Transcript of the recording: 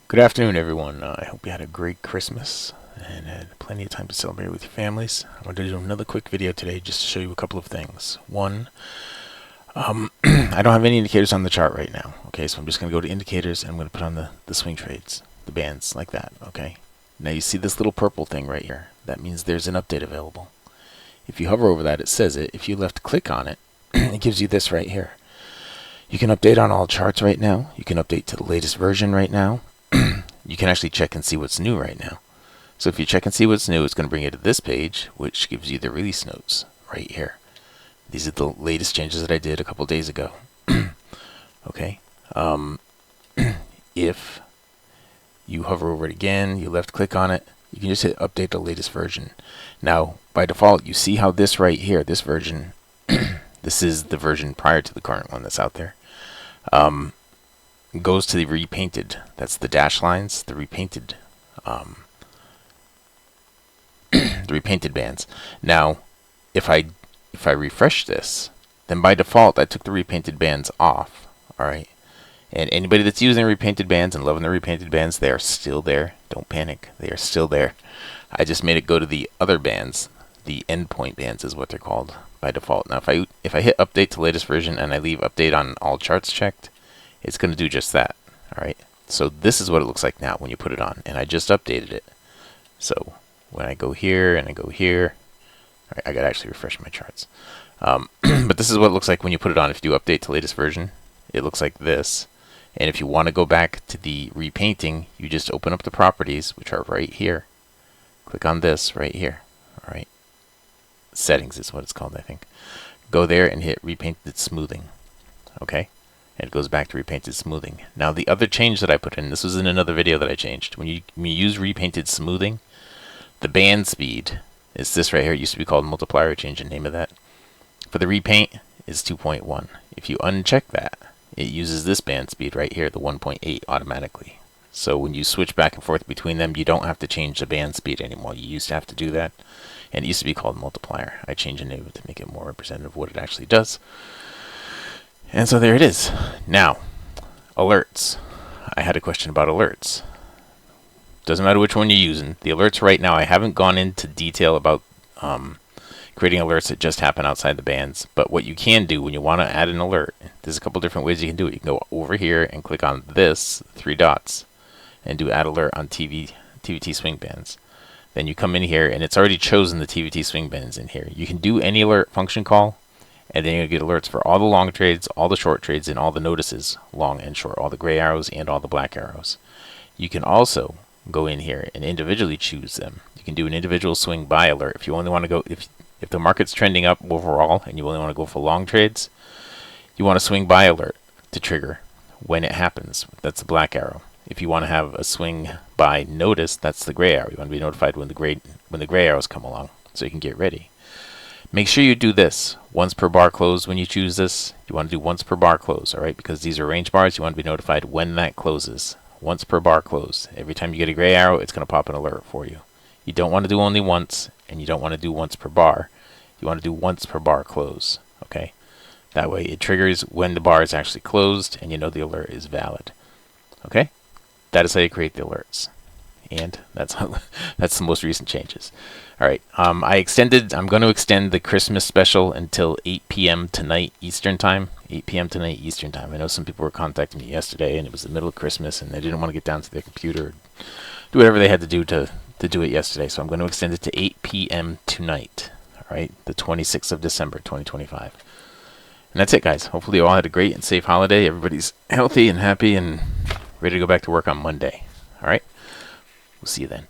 Good afternoon, everyone. I hope you had a great Christmas and had plenty of time to celebrate with your families. I wanted to do another quick video today just to show you a couple of things. One, I don't have any indicators on the chart right now, okay? So I'm just going to go to indicators and I'm going to put on the swing trades, the bands, like that, okay? Now you see this little purple thing right here. That means there's an update available. If you hover over that, it says it. If you left click on it, it gives you this right here. You can update on all charts right now. You can update to the latest version right now. You can actually check and see what's new right now. So if you check and see what's new, it's going to bring you to this page, which gives you the release notes right here. These are the latest changes that I did a couple days ago. Okay. If you hover over it again, you left click on it, you can just hit update the latest version. Now, by default, you see how this right here, this version, this is the version prior to the current one that's out there. Goes to the repainted. That's the dash lines, the repainted, the repainted bands. Now, if I refresh this, then by default I took the repainted bands off. All right, and anybody that's using repainted bands and loving the repainted bands, they are still there. Don't panic, they are still there. I just made it go to the other bands. The endpoint bands is what they're called by default. Now, if I hit update to latest version and I leave update on all charts checked, it's going to do just that. All right. So this is what it looks like now when you put it on, and I just updated it. So when I go here and I go here, all right, I got to actually refresh my charts. But this is what it looks like when you put it on. If you do update to latest version, it looks like this. And if you want to go back to the repainting, you just open up the properties, which are right here. Click on this right here. All right. Settings is what it's called, I think. Go there and hit repainted smoothing. Okay. And it goes back to repainted smoothing. Now the other change that I put in, this was in another video that I changed. When you use repainted smoothing, the band speed is this right here. It used to be called multiplier. I changed the name of that. For the repaint is 2.1. If you uncheck that, it uses this band speed right here, the 1.8 automatically. So when you switch back and forth between them, you don't have to change the band speed anymore. You used to have to do that, and it used to be called multiplier. I changed the name to make it more representative of what it actually does. And so there it is. Now, alerts. I had a question about alerts. Doesn't matter which one you're using. The alerts right now, I haven't gone into detail about creating alerts that just happen outside the bands. But what you can do when you want to add an alert, there's a couple different ways you can do it. You can go over here and click on this, 3 dots, and do add alert on TVT Swing Bands. Then you come in here, and it's already chosen the TVT Swing Bands in here. You can do any alert function call, and then you'll get alerts for all the long trades, all the short trades, and all the notices, long and short, all the gray arrows and all the black arrows. You can also go in here and individually choose them. You can do an individual swing buy alert. If you only want to go, if the market's trending up overall and you only want to go for long trades, you want a swing buy alert to trigger when it happens. That's the black arrow. If you want to have a swing buy notice, that's the gray arrow. You want to be notified when the gray arrows come along so you can get ready. Make sure you do this once per bar close. When you choose this, you want to do once per bar close, all right? Because these are range bars. You want to be notified when that closes. Once per bar close. Every time you get a gray arrow, it's going to pop an alert for you. You don't want to do only once, and you don't want to do once per bar. You want to do once per bar close, okay? That way it triggers when the bar is actually closed, and you know the alert is valid, okay? That is how you create the alerts. And that's the most recent changes. All right, I'm going to extend the Christmas special until 8 p.m. tonight Eastern time. 8 p.m. tonight Eastern time. I know some people were contacting me yesterday, and it was the middle of Christmas, and they didn't want to get down to their computer, do whatever they had to do to do it yesterday. So I'm going to extend it to 8 p.m. tonight. All right, the 26th of December, 2025. And that's it, guys. Hopefully you all had a great and safe holiday. Everybody's healthy and happy and ready to go back to work on Monday. All right. We'll see you then.